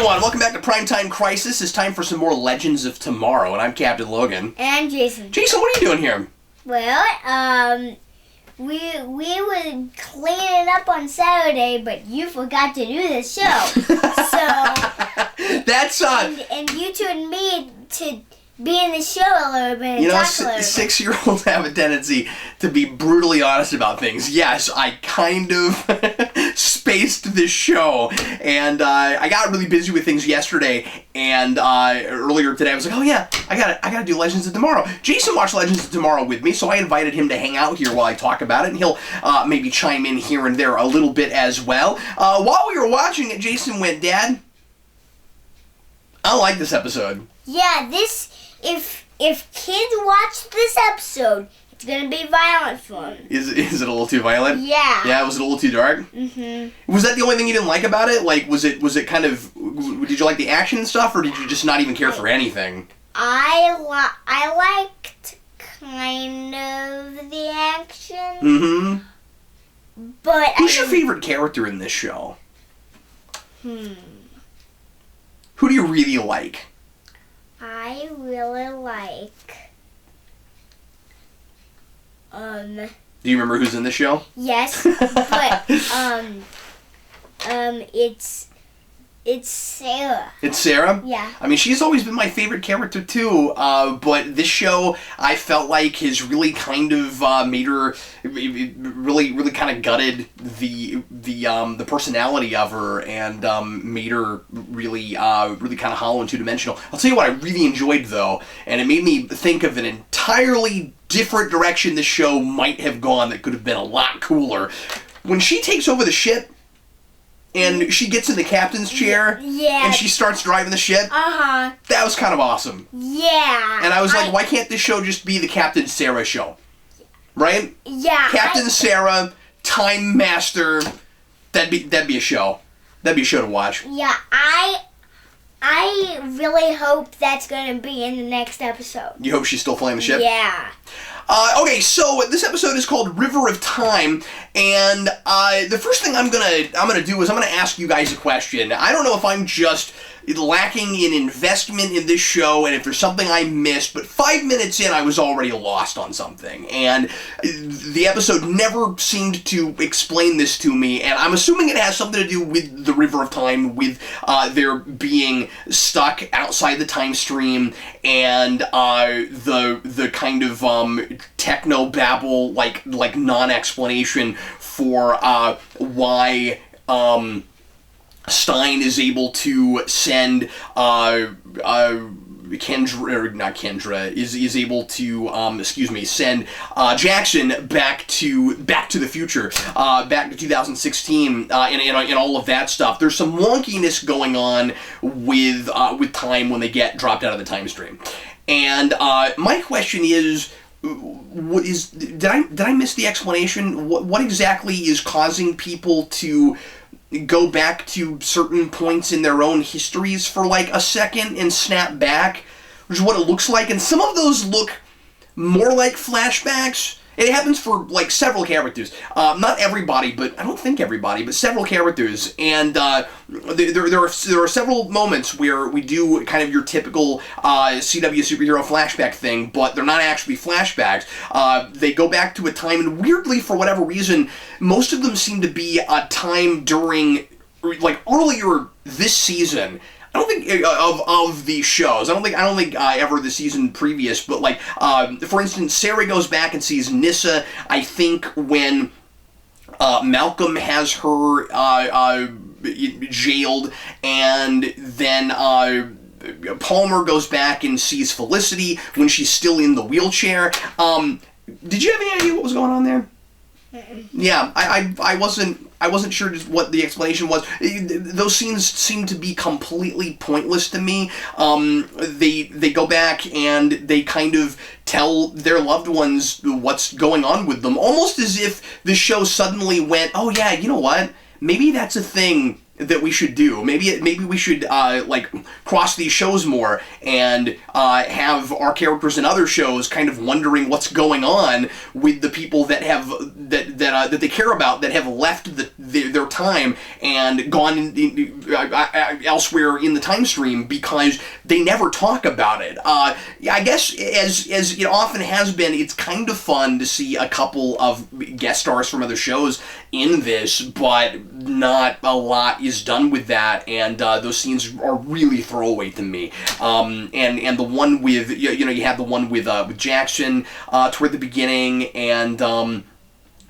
everyone, welcome back to Primetime Crisis. It's time for some more Legends of Tomorrow, and I'm Captain Logan. And I'm Jason. Jason, what are you doing here? Well, we were cleaning up on Saturday, but you forgot to do the show. That's and you tuned me to be in the show a little bit and talk a little bit. 6-year-olds have a tendency to be brutally honest about things. Yes, I kind of spaced this show, and I got really busy with things yesterday, and earlier today I was like, oh yeah, I gotta do Legends of Tomorrow. Jason watched Legends of Tomorrow with me, so I invited him to hang out here while I talk about it, and he'll maybe chime in here and there a little bit as well. While we were watching it, Jason went, Dad, I don't like this episode. Yeah, if kids watch this episode, it's gonna be violent for them. Is it a little too violent? Yeah. Yeah, was it a little too dark? Mm-hmm. Was that the only thing you didn't like about it? Like, was it kind of, did you like the action and stuff, or did you just not even care for anything? I liked kind of the action. Mm-hmm. But who's your favorite character in this show? Who do you really like? I really like, Do you remember who's in the show? Yes, but, it's Sarah. It's Sarah? Yeah. I mean, she's always been my favorite character too, but this show, I felt like, has really kind of made her, really kind of gutted the personality of her, and made her really kind of hollow and two-dimensional. I'll tell you what I really enjoyed, though, and it made me think of an entirely different direction this show might have gone that could have been a lot cooler. When she takes over the ship, and she gets in the captain's chair, yeah, and she starts driving the ship. Uh-huh. That was kind of awesome. Yeah. And I was like, why can't this show just be the Captain Sarah show? Right? Yeah. Captain Sarah, Time Master. That'd be a show. That'd be a show to watch. Yeah, I really hope that's going to be in the next episode. You hope she's still flying the ship? Yeah. Okay, so this episode is called River of Time, and the first thing I'm gonna do is I'm gonna ask you guys a question. I don't know if I'm just lacking in investment in this show and if there's something I missed, but 5 minutes in I was already lost on something, and the episode never seemed to explain this to me, and I'm assuming it has something to do with the River of Time, with their being stuck outside the time stream, and the kind of Technobabble like non-explanation for why Stein is able to send is able to send Jackson back to the future, back to 2016, and all of that stuff. There's some wonkiness going on with time when they get dropped out of the time stream, and my question is, did I miss the explanation? What exactly is causing people to go back to certain points in their own histories for like a second and snap back, which is what it looks like, and some of those look more like flashbacks. It happens for like several characters, not everybody, but I don't think everybody, but several characters, and there are several moments where we do kind of your typical CW superhero flashback thing, but they're not actually flashbacks. They go back to a time, and weirdly, for whatever reason, most of them seem to be a time during, like, earlier this season. I don't think of these shows. I don't think ever the season previous. But like, for instance, Sarah goes back and sees Nyssa. I think when Malcolm has her jailed, and then Palmer goes back and sees Felicity when she's still in the wheelchair. Did you have any idea what was going on there? Yeah, I wasn't sure just what the explanation was. Those scenes seem to be completely pointless to me. They go back and they kind of tell their loved ones what's going on with them, almost as if the show suddenly went, oh yeah, you know what? Maybe that's a thing that we should do. Maybe we should like cross these shows more and have our characters in other shows kind of wondering what's going on with the people that have that they care about, that have left their time and gone elsewhere in the time stream because they never talk about it. I guess as it often has been, it's kind of fun to see a couple of guest stars from other shows in this, but not a lot is done with that, and those scenes are really throwaway to me. And the one with you have the one with Jackson toward the beginning, and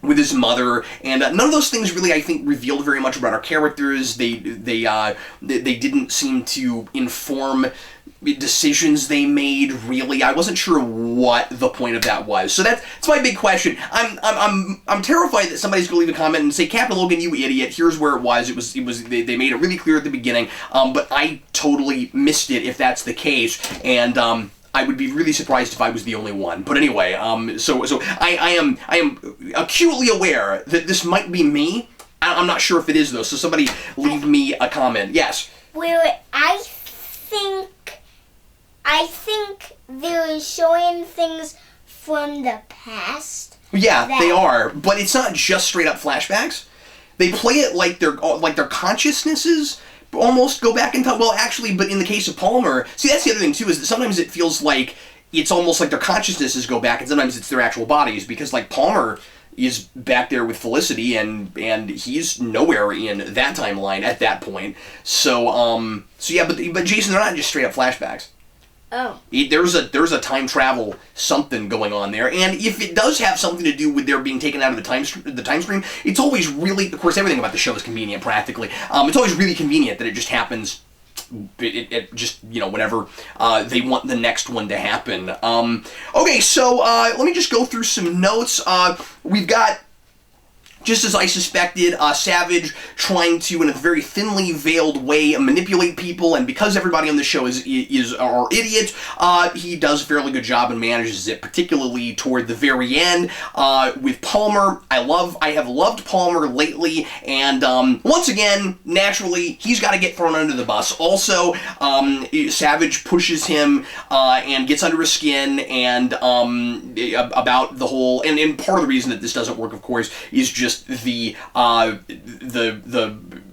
with his mother, and none of those things really, I think, revealed very much about our characters. They didn't seem to inform decisions they made, really. I wasn't sure what the point of that was. So that's my big question. I'm terrified that somebody's going to leave a comment and say, Captain Logan, you idiot, here's where it was. They made it really clear at the beginning, but I totally missed it if that's the case, and I would be really surprised if I was the only one. But anyway, so I am acutely aware that this might be me. I'm not sure if it is, though, so somebody leave me a comment. Yes? Well, I think they're showing things from the past. Yeah, they are, but it's not just straight up flashbacks. They play it like their consciousnesses almost go back in time. Well, actually, but in the case of Palmer, see, that's the other thing too, is that sometimes it feels like it's almost like their consciousnesses go back, and sometimes it's their actual bodies, because like Palmer is back there with Felicity, and he's nowhere in that timeline at that point. So yeah, but Jason, they're not just straight up flashbacks. Oh. There's a time travel something going on there, and if it does have something to do with their being taken out of the time stream, it's always really, of course, everything about the show is convenient practically. It's always really convenient that it just happens. It just, whenever they want the next one to happen. Okay, so let me just go through some notes. We've got, just as I suspected, Savage trying to, in a very thinly veiled way, manipulate people, and because everybody on the show are idiots, he does a fairly good job and manages it, particularly toward the very end. With Palmer, I have loved Palmer lately, and once again, naturally, he's got to get thrown under the bus. Also, Savage pushes him and gets under his skin, and about the whole, and part of the reason that this doesn't work, of course, is just the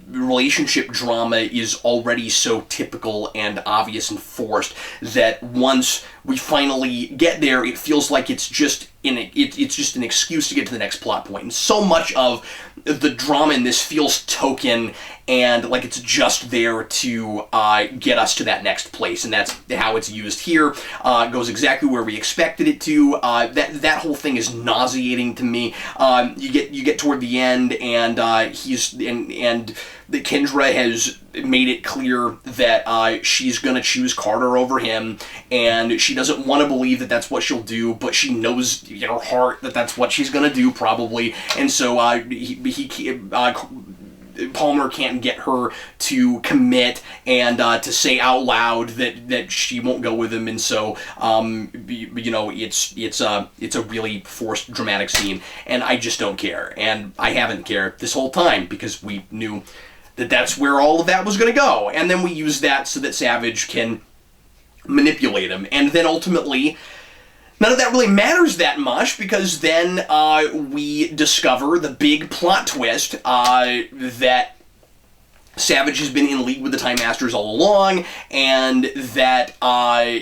relationship drama is already so typical and obvious and forced that once we finally get there, it feels like it's just an excuse to get to the next plot point. And so much of the drama in this feels token and like it's just there to get us to that next place, and that's how it's used here. It goes exactly where we expected it to. That whole thing is nauseating to me. You get toward the end, and that Kendra has made it clear that she's going to choose Carter over him, and she doesn't want to believe that that's what she'll do, but she knows in her heart that that's what she's going to do, probably, and so Palmer can't get her to commit and to say out loud that she won't go with him, and so it's a really forced dramatic scene, and I just don't care, and I haven't cared this whole time because we knew that that's where all of that was going to go, and then we use that so that Savage can manipulate him, and then ultimately none of that really matters that much, because then we discover the big plot twist that Savage has been in league with the Time Masters all along, and that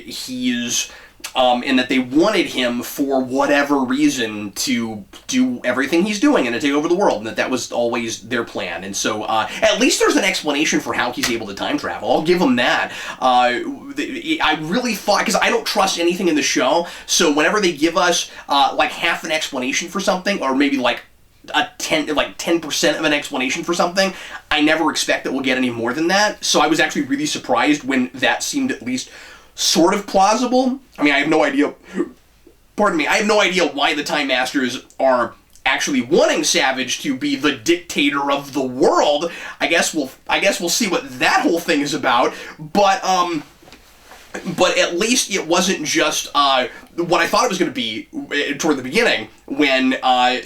he's and that they wanted him for whatever reason to do everything he's doing and to take over the world, and that was always their plan. And so at least there's an explanation for how he's able to time travel. I'll give him that. I really thought, because I don't trust anything in the show, so whenever they give us like half an explanation for something, or maybe like 10% of an explanation for something, I never expect that we'll get any more than that. So I was actually really surprised when that seemed at least sort of plausible. I mean, I have no idea. Pardon me. I have no idea why the Time Masters are actually wanting Savage to be the dictator of the world. I guess we'll see what that whole thing is about. But at least it wasn't just what I thought it was going to be toward the beginning, when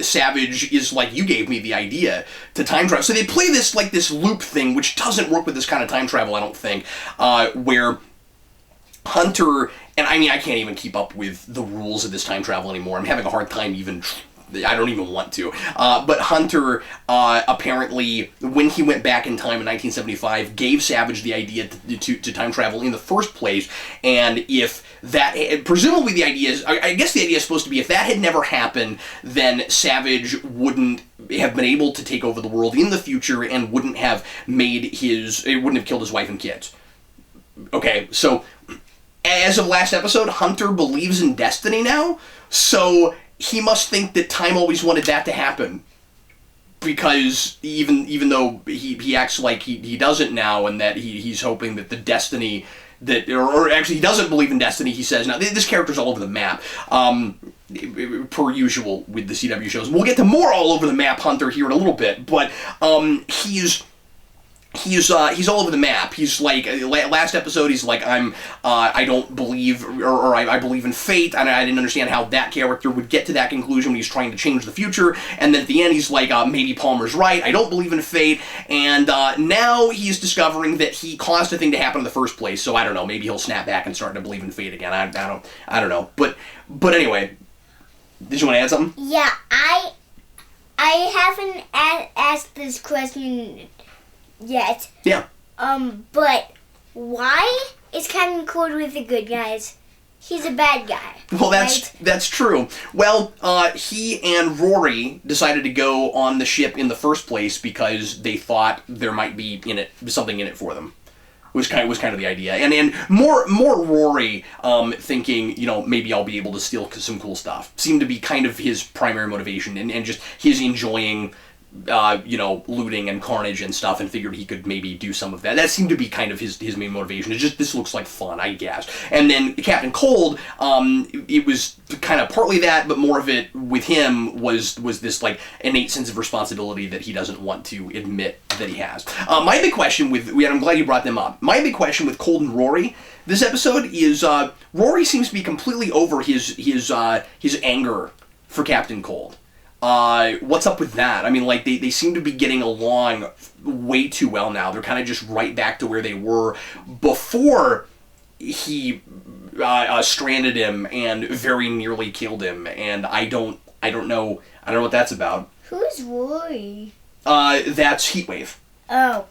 Savage is like, you gave me the idea to time travel. So they play this like this loop thing, which doesn't work with this kind of time travel, I don't think, where Hunter, and I mean, I can't even keep up with the rules of this time travel anymore. I'm having a hard time even I don't even want to. But Hunter apparently, when he went back in time in 1975, gave Savage the idea to time travel in the first place. And if that, presumably the idea is, I guess the idea is supposed to be, if that had never happened, then Savage wouldn't have been able to take over the world in the future and wouldn't have killed his wife and kids. Okay, so as of last episode, Hunter believes in destiny now, so he must think that time always wanted that to happen. Because even though he acts like he doesn't now, and that he's hoping that the destiny that, or actually he doesn't believe in destiny, he says. Now, this character's all over the map, per usual with the CW shows. We'll get to more all over the map Hunter here in a little bit, but he's all over the map. He's like, last episode, he's like, I don't believe, or I believe in fate, and I didn't understand how that character would get to that conclusion when he's trying to change the future, and then at the end he's like, maybe Palmer's right, I don't believe in fate, and now he's discovering that he caused a thing to happen in the first place, so I don't know, maybe he'll snap back and start to believe in fate again, I don't know, but anyway, did you want to add something? Yeah, I haven't asked this question yet. Yeah. But why is Captain Cold with the good guys? He's a bad guy. Well, that's true. Well, he and Rory decided to go on the ship in the first place because they thought there might be something in it for them. Was kind of the idea, and more Rory thinking, maybe I'll be able to steal some cool stuff, seemed to be kind of his primary motivation, and just his enjoying looting and carnage and stuff, and figured he could maybe do some of that. That seemed to be kind of his main motivation. It's just, this looks like fun, I guess. And then Captain Cold, it was kind of partly that, but more of it with him was this like innate sense of responsibility that he doesn't want to admit that he has. My big question I'm glad you brought them up. My big question with Cold and Rory this episode is, Rory seems to be completely over his anger for Captain Cold. What's up with that? I mean, like, they seem to be getting along way too well now. They're kind of just right back to where they were before he stranded him and very nearly killed him. And I don't know what that's about. Who's Rory? That's Heatwave. Oh.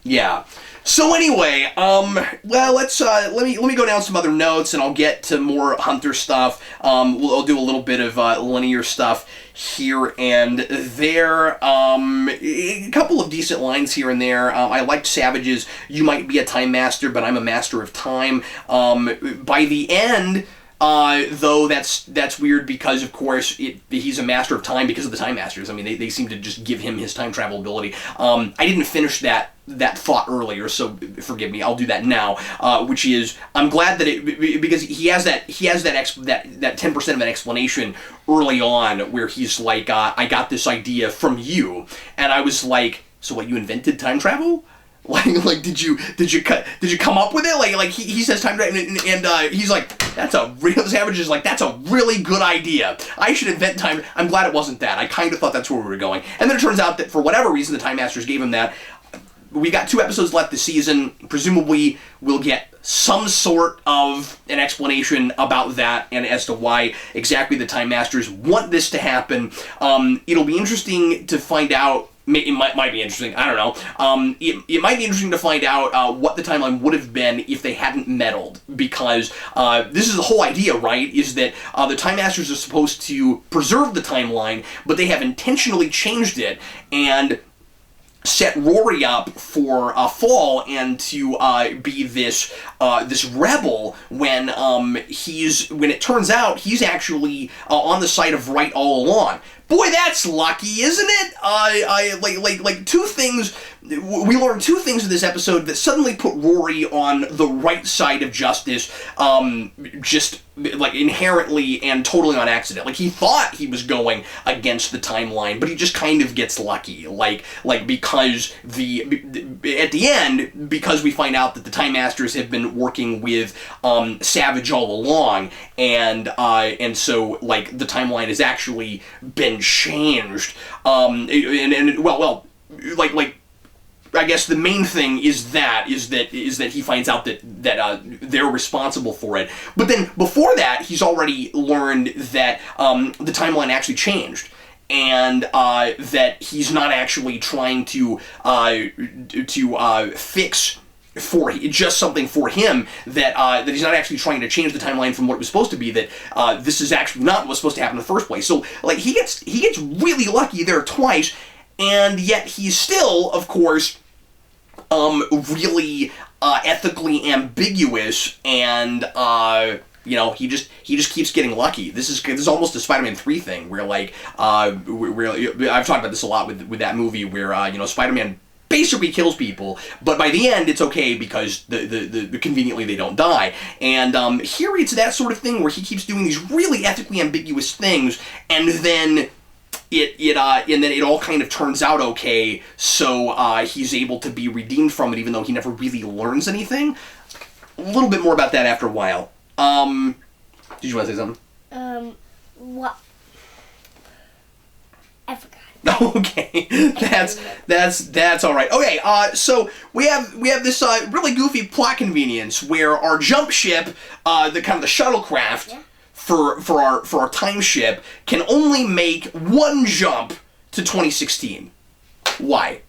Yeah. So anyway, well, let me go down some other notes, and I'll get to more Hunter stuff. I'll do a little bit of linear stuff here and there. A couple of decent lines here and there. I liked Savage's, "You might be a time master, but I'm a master of time." By the end, though, that's weird because, of course, he's a master of time because of the Time Masters. I mean, they seem to just give him his time travel ability. I didn't finish that thought earlier, so forgive me. I'll do that now. Which is, I'm glad that because he has that 10% of an explanation early on where he's like, I got this idea from you, and I was like, so what, you invented time travel? Like, did you come up with it? Like he says time travel, and he's like, Savage is like, that's a really good idea. I should invent time. I'm glad it wasn't that. I kind of thought that's where we were going, and then it turns out that for whatever reason the Time Masters gave him that. We got 2 episodes left this season. Presumably, we'll get some sort of an explanation about that and as to why exactly the Time Masters want this to happen. It'll be interesting to find out. It might be interesting. I don't know. It might be interesting to find out what the timeline would have been if they hadn't meddled, because this is the whole idea, right? Is that the Time Masters are supposed to preserve the timeline, but they have intentionally changed it and set Rory up for a fall and to be this rebel when it turns out he's actually on the side of right all along. Boy, that's lucky, isn't it? Like 2 things. We learned 2 things in this episode that suddenly put Rory on the right side of justice, just like inherently and totally on accident. Like, he thought he was going against the timeline, but he just kind of gets lucky. Like because at the end, because we find out that the Time Masters have been working with Savage all along, and so like the timeline has actually been changed. I guess the main thing is that he finds out that they're responsible for it. But then before that, he's already learned that the timeline actually changed. and that he's not actually trying to fix for just something for him, that he's not actually trying to change the timeline from what it was supposed to be, that this is actually not what was supposed to happen in the first place. So like he gets really lucky there twice, and yet he's still, of course, really ethically ambiguous, and he just keeps getting lucky. This is almost a Spider-Man 3 thing, where like I've talked about this a lot with that movie, where Spider-Man basically kills people, but by the end it's okay because the conveniently they don't die. And here it's that sort of thing where he keeps doing these really ethically ambiguous things, and then it all kind of turns out okay, so he's able to be redeemed from it, even though he never really learns anything. A little bit more about that after a while. Did you want to say something? What? I forgot. Okay, that's all right. Okay, so we have this really goofy plot convenience where our jump ship, the shuttlecraft, yeah, for our time ship, can only make one jump to 2016. Why?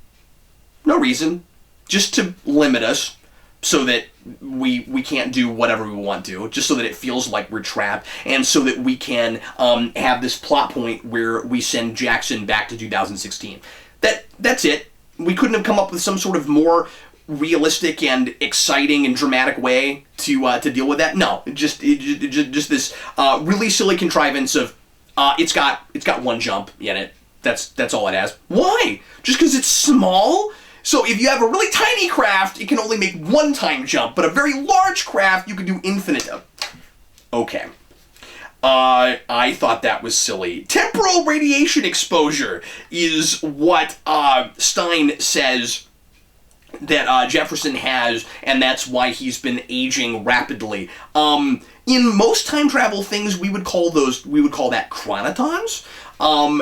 No reason. Just to limit us, so that we can't do whatever we want to, just so that it feels like we're trapped, and so that we can have this plot point where we send Jackson back to 2016. That's it. We couldn't have come up with some sort of more realistic and exciting and dramatic way to deal with that. No, just this really silly contrivance of it's got one jump in it. That's all it has. Why? Just because it's small? So if you have a really tiny craft, it can only make one time jump, but a very large craft, you can do infinite. Okay. I thought that was silly. Temporal radiation exposure is what Stein says that Jefferson has, and that's why he's been aging rapidly. In most time travel things, we would call that chronotons.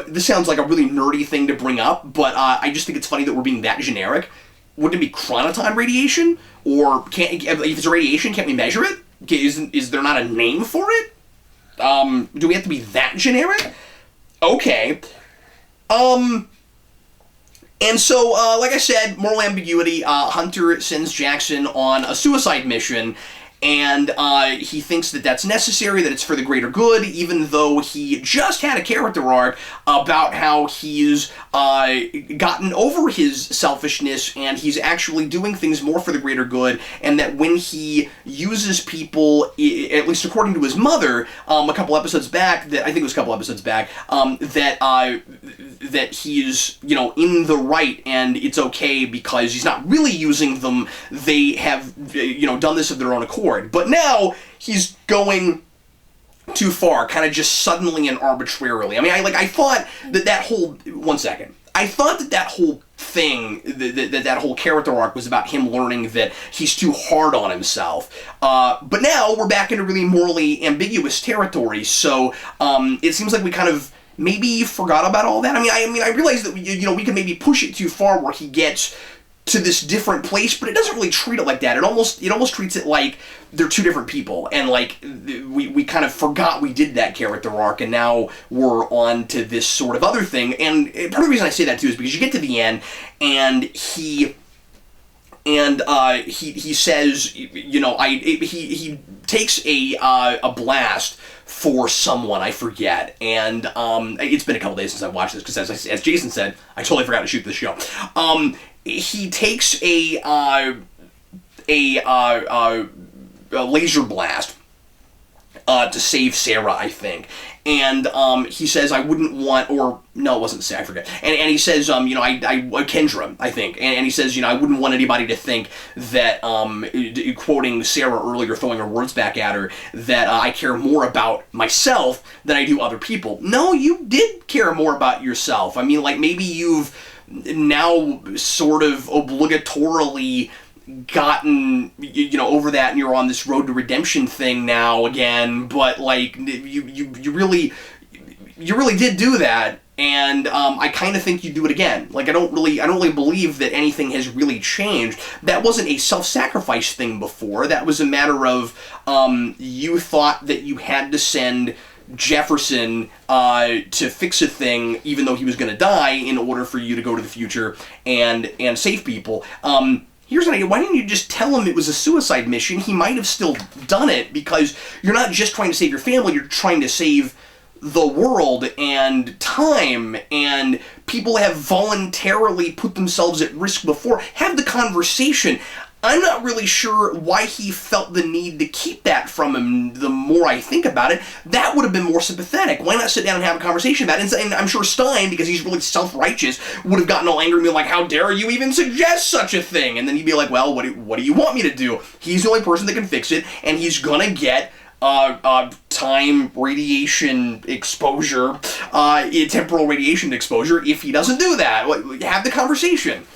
This sounds like a really nerdy thing to bring up, but I just think it's funny that we're being that generic. Wouldn't it be chronoton radiation? Or if it's a radiation, can't we measure it? Is there not a name for it? Do we have to be that generic? Okay. And so, like I said, moral ambiguity. Hunter sends Jackson on a suicide mission, and he thinks that that's necessary, that it's for the greater good, even though he just had a character arc about how he's gotten over his selfishness and he's actually doing things more for the greater good, and that when he uses people, at least according to his mother, a couple episodes back, that he's, in the right and it's okay because he's not really using them. They have, done this of their own accord. But now he's going too far, kind of just suddenly and arbitrarily. I mean, I thought that whole... One second. I thought that whole thing, that whole character arc was about him learning that he's too hard on himself. But now we're back into really morally ambiguous territory, so it seems like we kind of maybe forgot about all that. I mean, I realize that we can maybe push it too far where he gets to this different place, but it doesn't really treat it like that. It almost treats it like they're two different people, and like we kind of forgot we did that character arc, and now we're on to this sort of other thing. And part of the reason I say that too is because you get to the end, and he says, he takes a blast for someone, I forget, and it's been a couple days since I watched this, because as Jason said, I totally forgot to shoot this show. He takes a laser blast to save Sarah, I think. And he says, I wouldn't want, or no, it wasn't Sarah, I forget. And he says, Kendra, I think. And he says, I wouldn't want anybody to think that, quoting Sarah earlier, throwing her words back at her, that I care more about myself than I do other people. No, you did care more about yourself. I mean, like, maybe you've now sort of obligatorily gotten over that, and you're on this road to redemption thing now again, but like you really did do that, and I kind of think you do it again. Like I don't really believe that anything has really changed. That wasn't a self-sacrifice thing before. That was a matter of you thought that you had to send Jefferson to fix a thing, even though he was going to die, in order for you to go to the future and save people. Here's an idea. Why didn't you just tell him it was a suicide mission? He might have still done it, because you're not just trying to save your family, you're trying to save the world and time, and people have voluntarily put themselves at risk before. Have the conversation. I'm not really sure why he felt the need to keep that from him. The more I think about it, that would have been more sympathetic. Why not sit down and have a conversation about it? And I'm sure Stein, because he's really self-righteous, would have gotten all angry and be like, how dare you even suggest such a thing? And then he'd be like, well, what do you want me to do? He's the only person that can fix it, and he's gonna get time radiation exposure, temporal radiation exposure, if he doesn't do that. Have the conversation.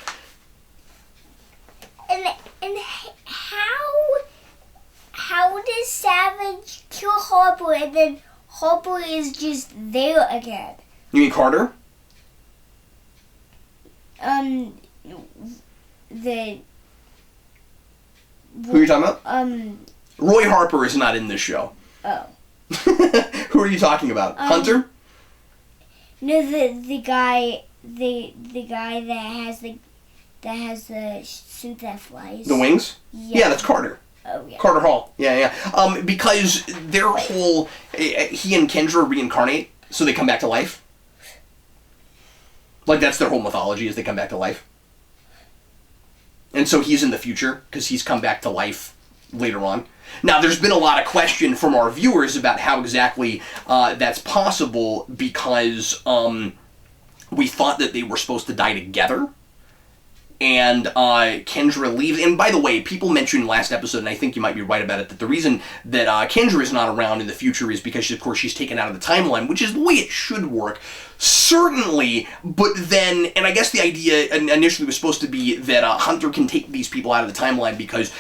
And how does Savage kill Harper and then Harper is just there again? You mean Carter? The Who are you talking about? Roy Harper is not in this show. Oh. Who are you talking about? Hunter? No, the guy that has the suit that flies. The wings? Yeah, that's Carter. Oh, yeah. Carter Hall. Yeah. Because their whole... he and Kendra reincarnate, so they come back to life. Like, that's their whole mythology, is they come back to life. And so he's in the future, because he's come back to life later on. Now, there's been a lot of question from our viewers about how exactly that's possible, because we thought that they were supposed to die together. And Kendra leaves. And by the way, people mentioned last episode, and I think you might be right about it, that the reason that Kendra is not around in the future is because, of course, she's taken out of the timeline, which is the way it should work. Certainly, but then, and I guess the idea initially was supposed to be that Hunter can take these people out of the timeline because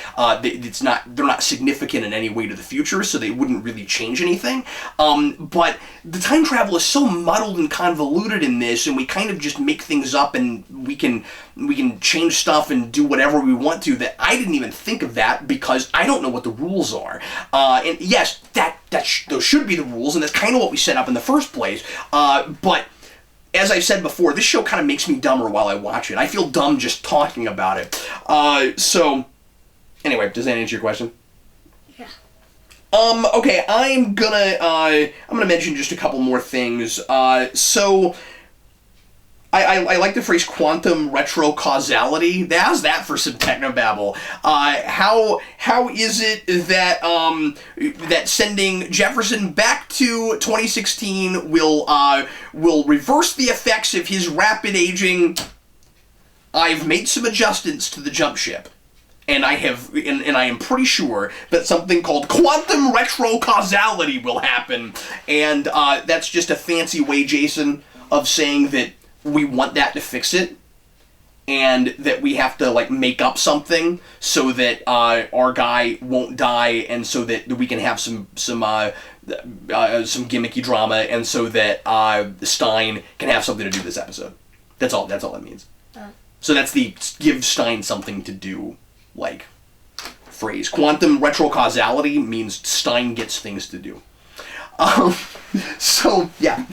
they're not significant in any way to the future, so they wouldn't really change anything. But the time travel is so muddled and convoluted in this, and we kind of just make things up, and we can change stuff and do whatever we want to, that I didn't even think of that because I don't know what the rules are. And yes, those should be the rules, and that's kind of what we set up in the first place. But as I've said before, this show kind of makes me dumber while I watch it. I feel dumb just talking about it. So, anyway, does that answer your question? Yeah. Okay, I'm gonna mention just a couple more things. So, I like the phrase quantum retrocausality. How's that for some technobabble? How is it that that sending Jefferson back to 2016 will reverse the effects of his rapid aging? I've made some adjustments to the jump ship, and I am pretty sure that something called quantum retrocausality will happen, and that's just a fancy way, Jason, of saying that we want that to fix it, and that we have to make up something so that our guy won't die, and so that we can have some gimmicky drama, and so that Stein can have something to do this episode. That's all that means. So that's the give Stein something to do phrase. Quantum retrocausality means Stein gets things to do. So yeah.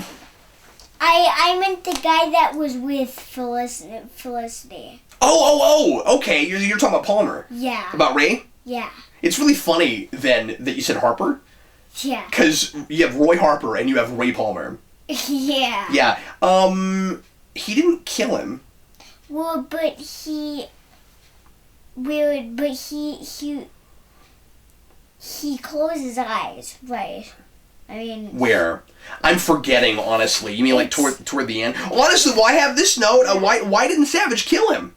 I meant the guy that was with Felicity. Oh, okay. You're talking about Palmer. Yeah. About Ray? Yeah. It's really funny, then, that you said Harper. Yeah. Because you have Roy Harper and you have Ray Palmer. Yeah. Yeah. He didn't kill him. Well, but he closed his eyes, right? I mean... Where? I'm forgetting, honestly. You mean toward the end? Honestly, well, I have this note. Why didn't Savage kill him?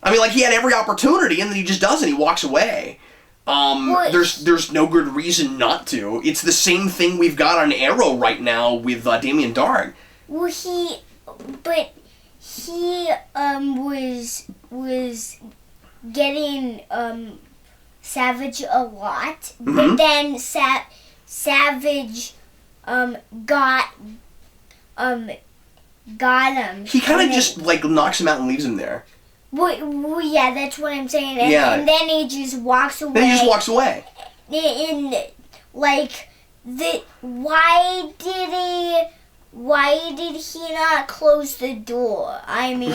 I mean, he had every opportunity, and then he just doesn't. He walks away. There's no good reason not to. It's the same thing we've got on Arrow right now with Damien Dark. Well, he was getting Savage a lot, but then Savage got him. He kind of just knocks him out and leaves him there. Well, yeah, that's what I'm saying. And, yeah. And then he just walks away. Then he just walks away. And why did he not close the door? I mean,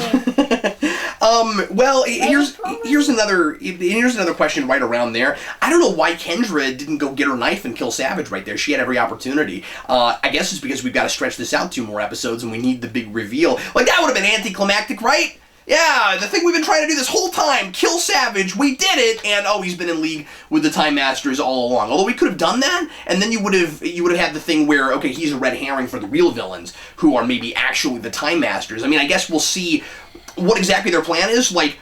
well, here's another question right around there. I don't know why Kendra didn't go get her knife and kill Savage right there. She had every opportunity. I guess it's because we've got to stretch this out 2 more episodes and we need the big reveal. Like, that would have been anticlimactic, right? Yeah, the thing we've been trying to do this whole time, kill Savage, we did it, and he's been in league with the Time Masters all along. Although we could have done that, and then you would have had the thing where, okay, he's a red herring for the real villains, who are maybe actually the Time Masters. I mean, I guess we'll see what exactly their plan is. Like,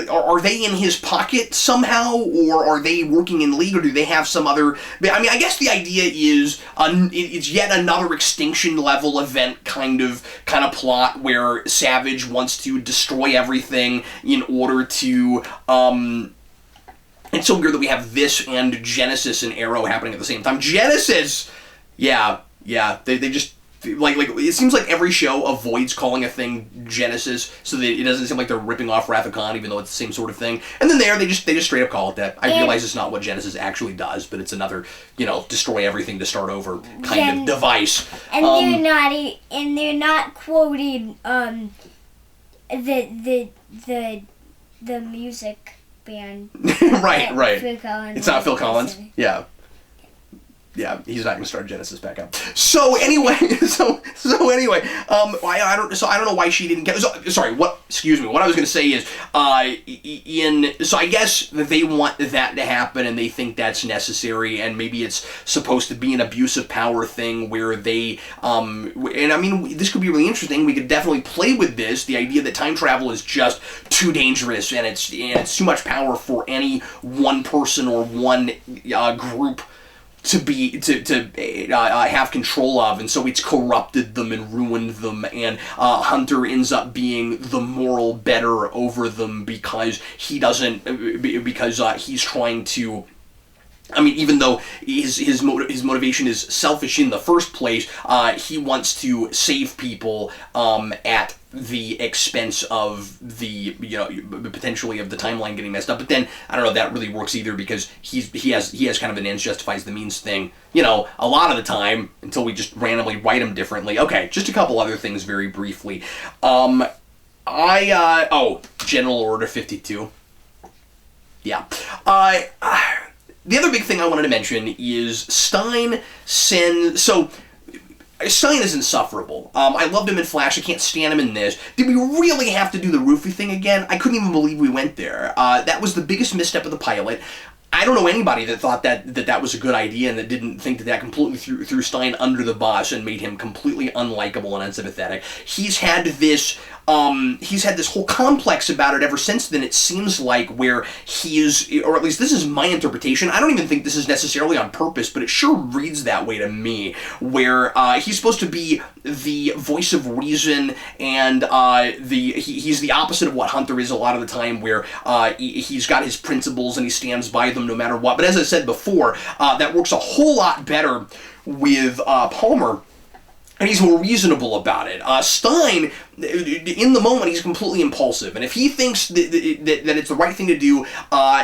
are they in his pocket somehow, or are they working in league, or do they have some other... I mean, I guess the idea is it's yet another extinction level event kind of plot where Savage wants to destroy everything in order to... It's so weird that we have this and Genesis and Arrow happening at the same time. Genesis! Yeah, they just... Like it seems like every show avoids calling a thing Genesis, so that it doesn't seem like they're ripping off Wrath of Khan, even though it's the same sort of thing. And then they just straight up call it that. I realize it's not what Genesis actually does, but it's another, destroy everything to start over kind of device. And they're not quoting the music band. right. Phil Collins. It's not Phil Collins. Yeah, he's not going to start Genesis back up. So anyway, I don't know why she didn't get. Excuse me. What I was going to say is, so I guess that they want that to happen, and they think that's necessary, and maybe it's supposed to be an abuse of power thing where they, and I mean, this could be really interesting. We could definitely play with this. The idea that time travel is just too dangerous, and it's too much power for any one person or one group to have control of, and so it's corrupted them and ruined them, and Hunter ends up being the moral better over them because he's trying to... I mean, even though his motivation is selfish in the first place, he wants to save people at the expense of the, potentially of the timeline getting messed up. But then I don't know if that really works either, because he has kind of an ends justifies the means thing, a lot of the time, until we just randomly write him differently. Okay, just a couple other things very briefly. General Order 52. Yeah. The other big thing I wanted to mention is Stein sends... So, Stein is insufferable. I loved him in Flash. I can't stand him in this. Did we really have to do the roofie thing again? I couldn't even believe we went there. That was the biggest misstep of the pilot. I don't know anybody that thought that was a good idea and that didn't think that completely threw Stein under the bus and made him completely unlikable and unsympathetic. He's had this whole complex about it ever since then, it seems like, where or at least this is my interpretation. I don't even think this is necessarily on purpose, but it sure reads that way to me, where he's supposed to be the voice of reason, and he's the opposite of what Hunter is a lot of the time, where he's got his principles and he stands by them no matter what. But as I said before, that works a whole lot better with Palmer, and he's more reasonable about it. Stein, in the moment, he's completely impulsive, and if he thinks that it's the right thing to do,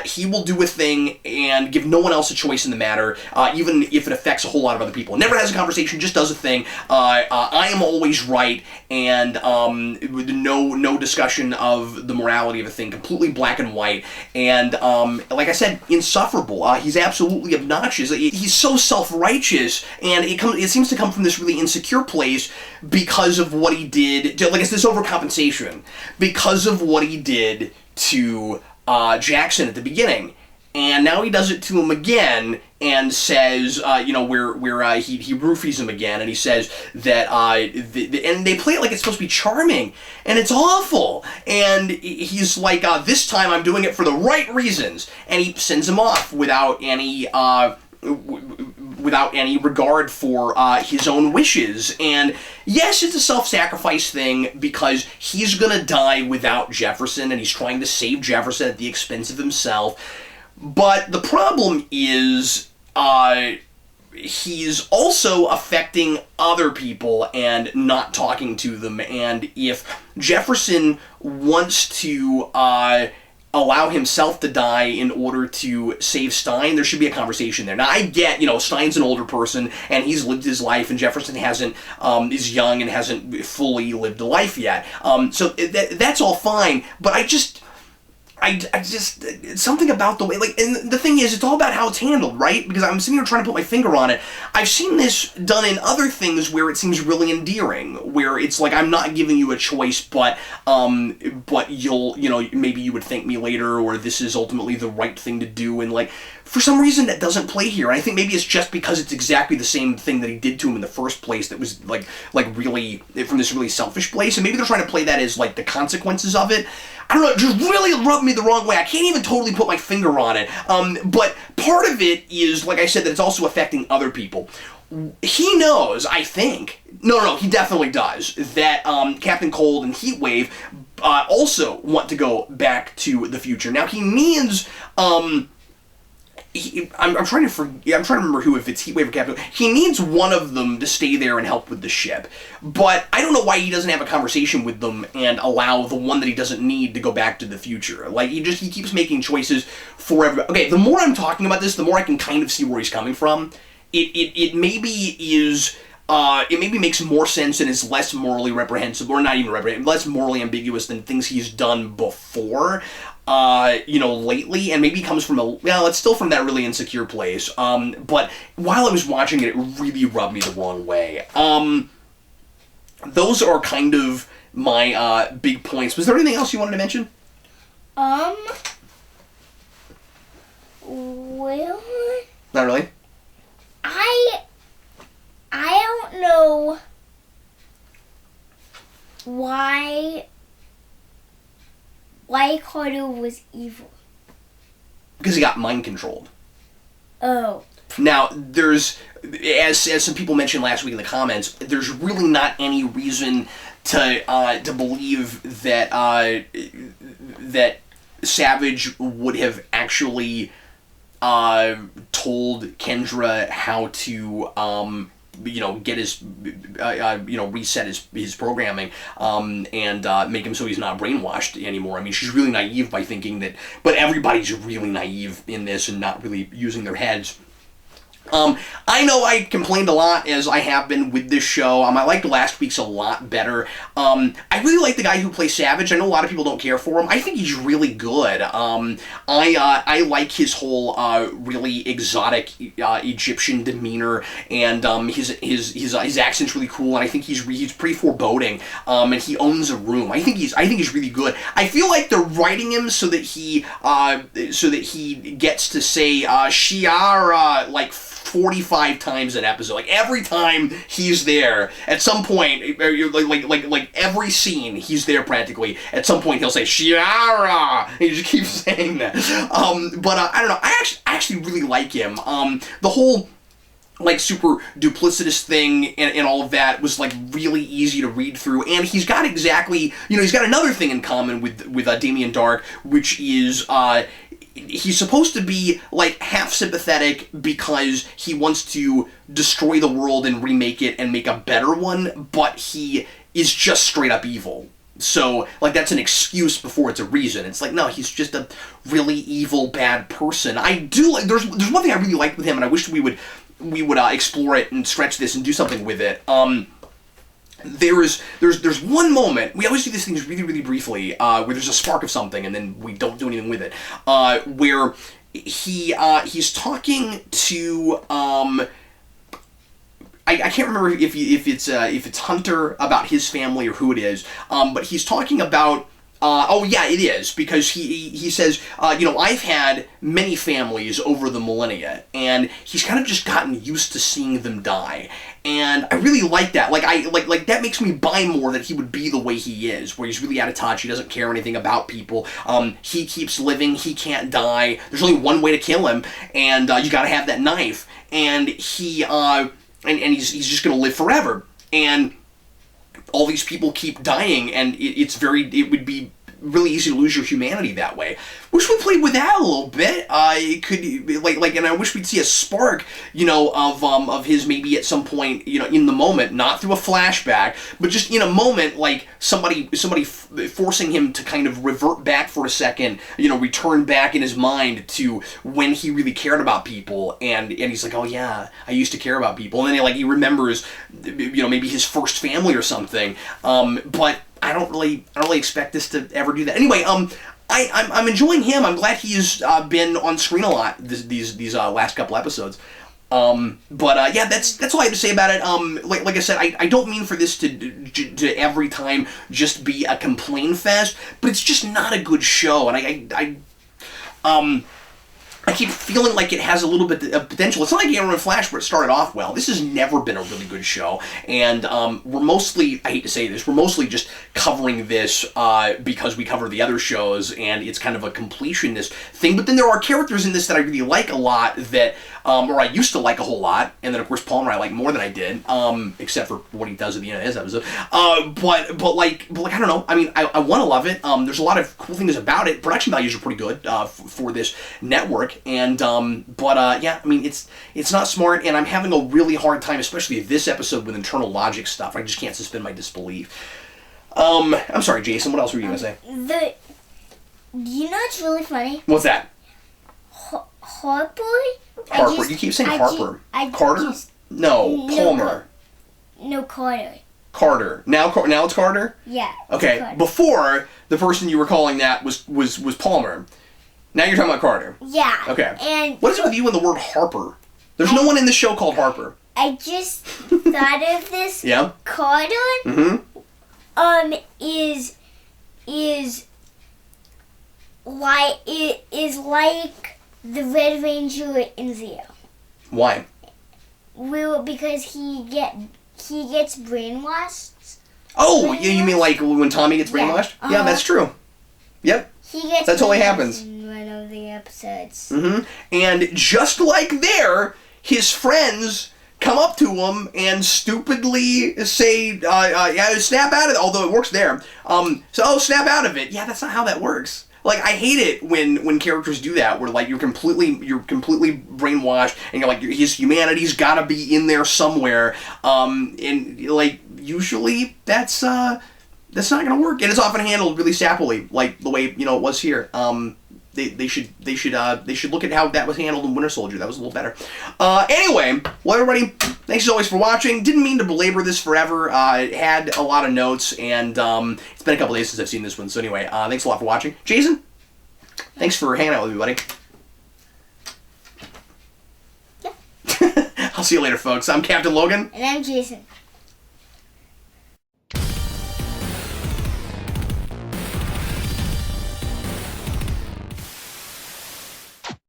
he will do a thing and give no one else a choice in the matter, even if it affects a whole lot of other people. Never has a conversation, just does a thing. I am always right, and with no discussion of the morality of a thing, completely black and white, and like I said, insufferable. He's absolutely obnoxious. He's so self-righteous, and it seems to come from this really insecure place because of what he did. Like, it's this overcompensation because of what he did to Jackson at the beginning, and now he does it to him again and says, he roofies him again, and he says that and they play it like it's supposed to be charming, and it's awful, and he's like, this time I'm doing it for the right reasons, and he sends him off without any regard for his own wishes. And yes, it's a self-sacrifice thing because he's gonna die without Jefferson, and he's trying to save Jefferson at the expense of himself. But the problem is he's also affecting other people and not talking to them, and if Jefferson wants to allow himself to die in order to save Stein, there should be a conversation there. Now, I get, Stein's an older person, and he's lived his life, and Jefferson is young and hasn't fully lived a life yet. So that's all fine, but I just something about the way, and the thing is, it's all about how it's handled, right? Because I'm sitting here trying to put my finger on it. I've seen this done in other things where it seems really endearing, where it's like, I'm not giving you a choice, but you'll, maybe you would thank me later, or this is ultimately the right thing to do, and for some reason that doesn't play here. And I think maybe it's just because it's exactly the same thing that he did to him in the first place that was really from this really selfish place, and maybe they're trying to play that as the consequences of it. I don't know, it just really rubbed me the wrong way. I can't even totally put my finger on it. But part of it is, like I said, that it's also affecting other people. He knows, I think, no, he definitely does, that Captain Cold and Heatwave also want to go back to the future. Now, he needs... I'm trying to remember who, if it's Heatwave or Captain. He needs one of them to stay there and help with the ship. But I don't know why he doesn't have a conversation with them and allow the one that he doesn't need to go back to the future. He keeps making choices for everybody. Okay, the more I'm talking about this, the more I can kind of see where he's coming from. It maybe is... it maybe makes more sense and is less morally reprehensible, or not even reprehensible, less morally ambiguous than things he's done before, lately, and maybe comes from it's still from that really insecure place. But while I was watching it, it really rubbed me the wrong way. Those are kind of my big points. Was there anything else you wanted to mention? Well... Not really? I don't know why Carter was evil. Because he got mind controlled. Oh. Now, there's, as some people mentioned last week in the comments, there's really not any reason to believe that that Savage would have actually told Kendra how to get his reset his programming and make him so he's not brainwashed anymore. I mean, she's really naive by thinking that, but everybody's really naive in this and not really using their heads. I know I complained a lot, as I have been with this show. I liked last week's a lot better. I really like the guy who plays Savage. I know a lot of people don't care for him. I think he's really good. I like his whole really exotic Egyptian demeanor, and his accent's really cool. And I think he's pretty foreboding. And he owns a room. I think he's really good. I feel like they're writing him so that he gets to say Shiara 45 times an episode. Every time he's there, at some point, like every scene he's there practically. At some point he'll say Shiara. He just keeps saying that. But I don't know. I actually really like him. The whole super duplicitous thing and all of that was really easy to read through, and he's got he's got another thing in common with Damien Dark, which is he's supposed to be half sympathetic because he wants to destroy the world and remake it and make a better one, but he is just straight up evil. So that's an excuse before it's a reason. It's no, he's just a really evil, bad person. I do there's one thing I really liked with him, and I wish we would explore it and stretch this and do something with it. There's one moment, we always do these things really, really briefly, where there's a spark of something and then we don't do anything with it, where he's talking to, I can't remember if it's Hunter about his family or who it is, but he's talking about, it is, because he says, I've had many families over the millennia, and he's kind of just gotten used to seeing them die. And I really like that. That makes me buy more that he would be the way he is, where he's really out of touch, he doesn't care anything about people, he keeps living, he can't die, there's only one way to kill him, and you gotta have that knife, and he's just gonna live forever. And all these people keep dying, and it would be really easy to lose your humanity that way. Wish we played with that a little bit. It could and I wish we'd see a spark, of his maybe at some point, in the moment, not through a flashback, but just in a moment, like somebody forcing him to kind of revert back for a second, return back in his mind to when he really cared about people, and he's like, oh yeah, I used to care about people, and then he remembers, maybe his first family or something. But I don't really expect this to ever do that. Anyway, I'm enjoying him. I'm glad he's been on screen a lot these last couple episodes. But that's all I have to say about it. Like I said, I don't mean for this to every time just be a complaint fest, but it's just not a good show, and I keep feeling like it has a little bit of potential. It's not like Arrow and Flash where it started off well. This has never been a really good show, and we're mostly, I hate to say this, we're mostly just covering this because we cover the other shows, and it's kind of a completionist thing. But then there are characters in this that I really like a lot that, or I used to like a whole lot, and then of course Palmer I like more than I did, except for what he does at the end of his episode. But like I don't know. I mean, I want to love it. There's a lot of cool things about it. Production values are pretty good for this network. And I mean, it's not smart, and I'm having a really hard time, especially this episode with internal logic stuff. I just can't suspend my disbelief. I'm sorry, Jason. What else were you gonna say? It's really funny? What's that? Harper. You keep saying Harper. Carter? No, Palmer. No, Carter. Carter. Now it's Carter. Yeah. Okay. Carter. Before, the person you were calling that was Palmer. Now you're talking about Carter. Yeah. Okay. And what is it with you and the word Harper? There's no one in the show called Harper. I just thought of this. Yeah. Carter. Mm-hmm. Is like the Red Ranger in Zeo. Why? Well, because he gets brainwashed. Oh, yeah, you mean like when Tommy gets brainwashed? Yeah, Yeah, that's true. Yep. That totally happens. In one of the episodes. Mm-hmm. And just like there, his friends come up to him and stupidly say, snap out of it, although it works there. Snap out of it. Yeah, that's not how that works. Like, I hate it when characters do that, where like you're completely brainwashed, and you're like, his humanity's gotta be in there somewhere. And like usually that's not gonna work, and it's often handled really sappily, like the way it was here. They should look at how that was handled in Winter Soldier. That was a little better. Anyway, well, everybody, thanks as always for watching. Didn't mean to belabor this forever. It had a lot of notes, and it's been a couple days since I've seen this one. So anyway, thanks a lot for watching. Jason, thanks for hanging out with me, buddy. Yep. I'll see you later, folks. I'm Captain Logan. And I'm Jason.